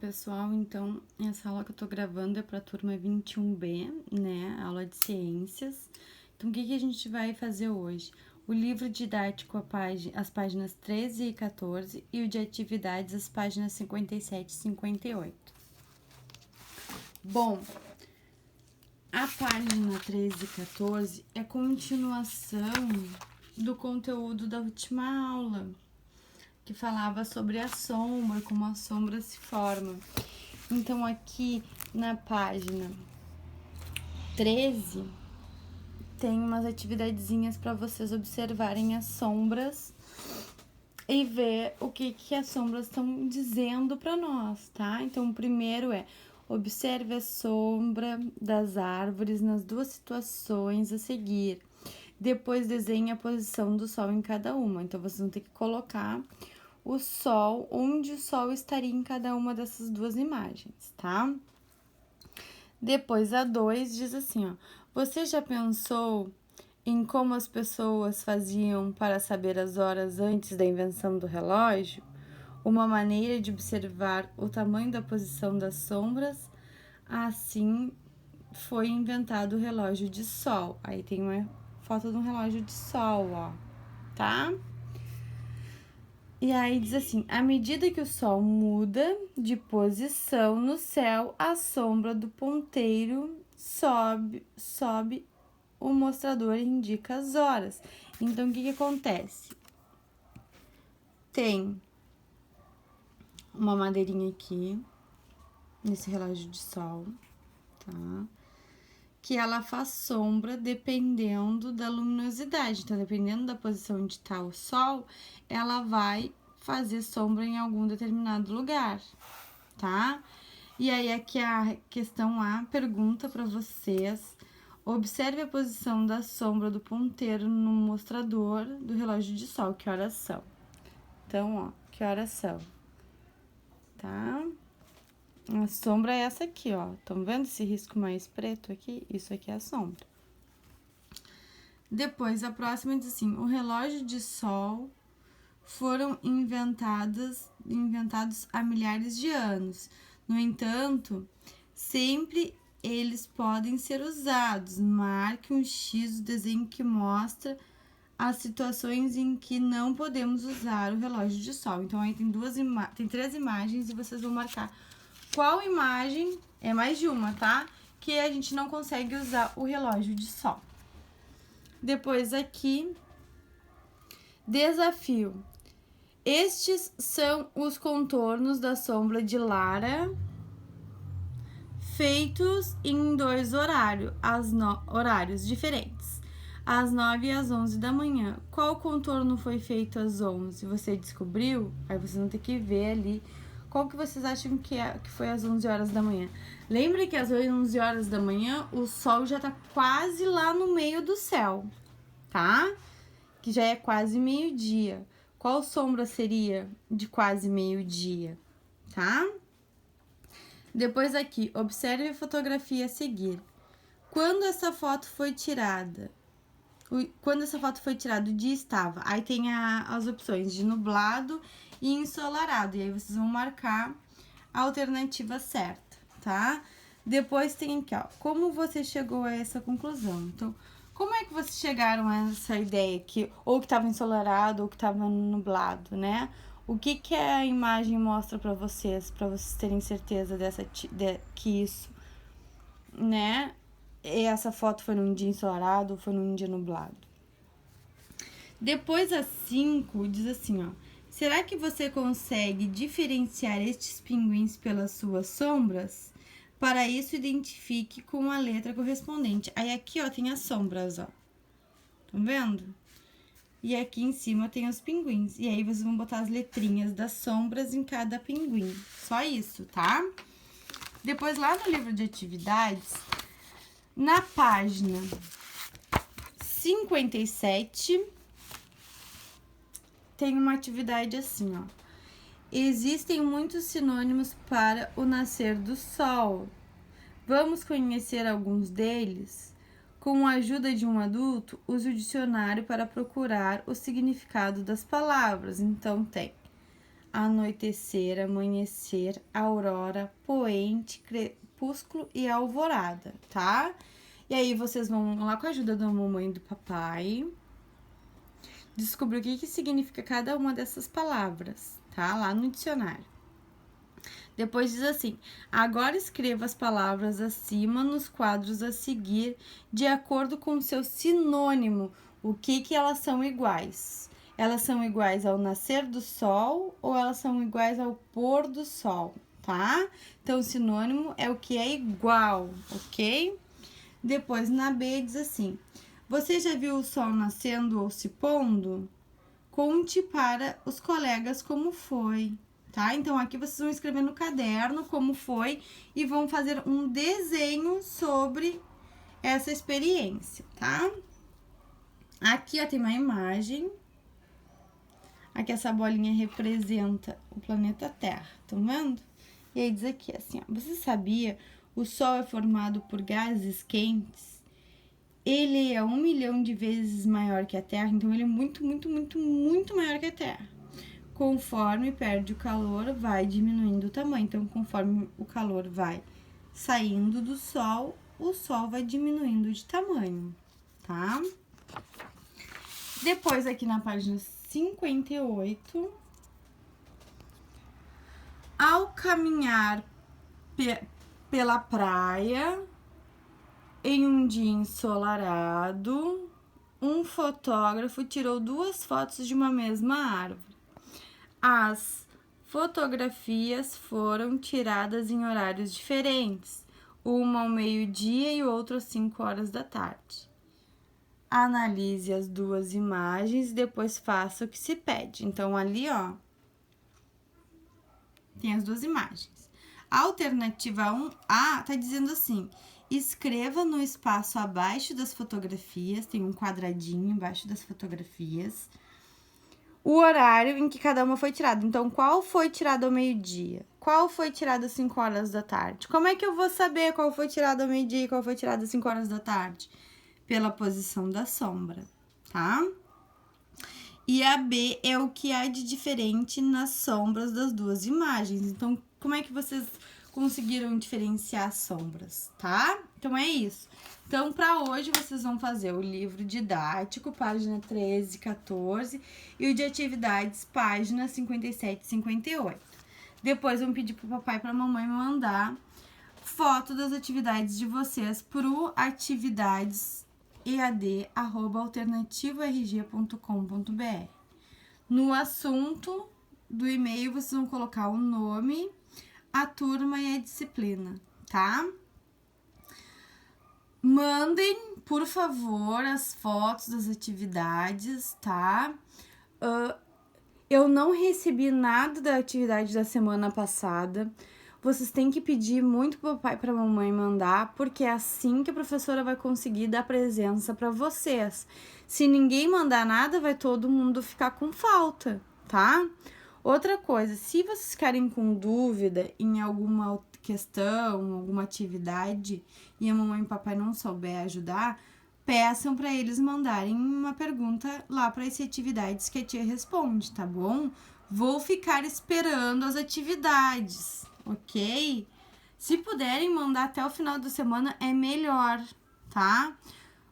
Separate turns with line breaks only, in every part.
pessoal, então essa aula que eu tô gravando é para a turma 21B, né, aula de ciências. Então o que a gente vai fazer hoje? O livro didático, as páginas 13 e 14 e o de atividades, as páginas 57 e 58. Bom, a página 13 e 14 é continuação do conteúdo da última aula, que falava sobre a sombra, como a sombra se forma. Então, aqui na página 13, tem umas atividadezinhas para vocês observarem as sombras e ver o que as sombras estão dizendo para nós, tá? Então, o primeiro é: observe a sombra das árvores nas duas situações a seguir. Depois, desenhe a posição do sol em cada uma. Então, vocês vão ter que colocar o sol, onde o sol estaria em cada uma dessas duas imagens, tá? Depois, a 2 diz assim, ó: você já pensou em como as pessoas faziam para saber as horas antes da invenção do relógio? Uma maneira de observar o tamanho da posição das sombras, assim foi inventado o relógio de sol. Aí tem uma foto de um relógio de sol, ó, tá? E aí diz assim: à medida que o sol muda de posição no céu, a sombra do ponteiro sobe, o mostrador indica as horas. Então, o que acontece? Tem uma madeirinha aqui, nesse relógio de sol, tá? Que ela faz sombra dependendo da luminosidade. Então, dependendo da posição onde está o sol, ela vai fazer sombra em algum determinado lugar, tá? E aí, aqui a questão A pergunta para vocês: observe a posição da sombra do ponteiro no mostrador do relógio de sol. Que horas são? Então, ó, que horas são? Tá? A sombra é essa aqui, ó. Estão vendo esse risco mais preto aqui? Isso aqui é a sombra. Depois, a próxima diz assim: o relógio de sol foram inventados há milhares de anos. No entanto, sempre eles podem ser usados. Marque um X no desenho que mostra as situações em que não podemos usar o relógio de sol. Então, aí tem três imagens e vocês vão marcar qual imagem, é mais de uma, tá? Que a gente não consegue usar o relógio de sol. Depois aqui, desafio. Estes são os contornos da sombra de Lara, feitos em dois horários diferentes, às 9 e às 11 da manhã. Qual contorno foi feito às 11? Você descobriu? Aí vocês vão ter que ver ali qual que vocês acham que foi às 11 horas da manhã. Lembre que às 11 horas da manhã o sol já tá quase lá no meio do céu, tá? Que já é quase meio-dia. Qual sombra seria de quase meio-dia, tá? Depois aqui, observe a fotografia a seguir. Quando essa foto foi tirada? O dia estava. Aí tem as opções de nublado e ensolarado. E aí vocês vão marcar a alternativa certa, tá? Depois tem aqui, ó, como você chegou a essa conclusão. Então, como é que vocês chegaram a essa ideia que ou que estava ensolarado ou que estava nublado, né? O que a imagem mostra para vocês terem certeza que isso, né? Essa foto foi num dia ensolarado ou foi num dia nublado. Depois a 5 diz assim, ó: será que você consegue diferenciar estes pinguins pelas suas sombras? Para isso, identifique com a letra correspondente. Aí aqui, ó, tem as sombras, ó. Estão vendo? E aqui em cima tem os pinguins. E aí, vocês vão botar as letrinhas das sombras em cada pinguim. Só isso, tá? Depois, lá no livro de atividades, na página 57, tem uma atividade assim, ó: existem muitos sinônimos para o nascer do sol. Vamos conhecer alguns deles? Com a ajuda de um adulto, use o dicionário para procurar o significado das palavras. Então, tem anoitecer, amanhecer, aurora, poente, crepúsculo e alvorada, tá? E aí vocês vão lá com a ajuda da mamãe e do papai descobrir o que significa cada uma dessas palavras, tá? Lá no dicionário. Depois diz assim: agora escreva as palavras acima nos quadros a seguir, de acordo com o seu sinônimo. O que elas são iguais? Elas são iguais ao nascer do sol ou elas são iguais ao pôr do sol, tá? Então, o sinônimo é o que é igual, ok? Depois, na B, diz assim: você já viu o sol nascendo ou se pondo? Conte para os colegas como foi, tá? Então, aqui vocês vão escrever no caderno como foi e vão fazer um desenho sobre essa experiência, tá? Aqui, ó, tem uma imagem. Aqui essa bolinha representa o planeta Terra, estão vendo? E aí diz aqui assim, ó, você sabia, o Sol é formado por gases quentes? Ele é 1 milhão de vezes maior que a Terra, então ele é muito maior que a Terra. Conforme perde o calor, vai diminuindo o tamanho. Então, conforme o calor vai saindo do Sol, o Sol vai diminuindo de tamanho, tá? Depois, aqui na página 58, ao caminhar pela praia, em um dia ensolarado, um fotógrafo tirou 2 fotos de uma mesma árvore. As fotografias foram tiradas em horários diferentes, uma ao meio-dia e outra às 5 horas da tarde. Analise as 2 imagens e depois faça o que se pede. Então, ali, ó, tem as 2 imagens. A alternativa 1A tá dizendo assim: escreva no espaço abaixo das fotografias, tem um quadradinho embaixo das fotografias, o horário em que cada uma foi tirada. Então, qual foi tirado ao meio-dia? Qual foi tirado às 5 horas da tarde? Como é que eu vou saber qual foi tirado ao meio-dia e qual foi tirado às 5 horas da tarde? Pela posição da sombra, tá? E a B é o que há de diferente nas sombras das 2 imagens. Então, como é que vocês conseguiram diferenciar as sombras, tá? Então, é isso. Então, para hoje, vocês vão fazer o livro didático, página 13 e 14, e o de atividades, página 57 e 58. Depois, vão pedir pro papai e pra mamãe mandar foto das atividades de vocês pro atividades.ead@alternativorg.com.br. No assunto do e-mail, vocês vão colocar o nome, a turma e a disciplina, tá? Mandem, por favor, as fotos das atividades, tá? Eu não recebi nada da atividade da semana passada. Vocês têm que pedir muito pro papai e pra mamãe mandar, porque é assim que a professora vai conseguir dar presença para vocês. Se ninguém mandar nada, vai todo mundo ficar com falta, tá? Outra coisa, se vocês ficarem com dúvida em alguma questão, alguma atividade, e a mamãe e o papai não souber ajudar, peçam para eles mandarem uma pergunta lá para esse atividades que a tia responde, tá bom? Vou ficar esperando as atividades, ok? Se puderem mandar até o final da semana, é melhor, tá?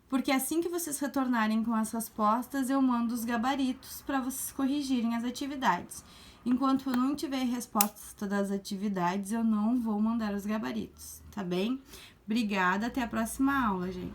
Porque assim que vocês retornarem com as respostas, eu mando os gabaritos para vocês corrigirem as atividades. Enquanto eu não tiver respostas das atividades, eu não vou mandar os gabaritos, tá bem? Obrigada, até a próxima aula, gente.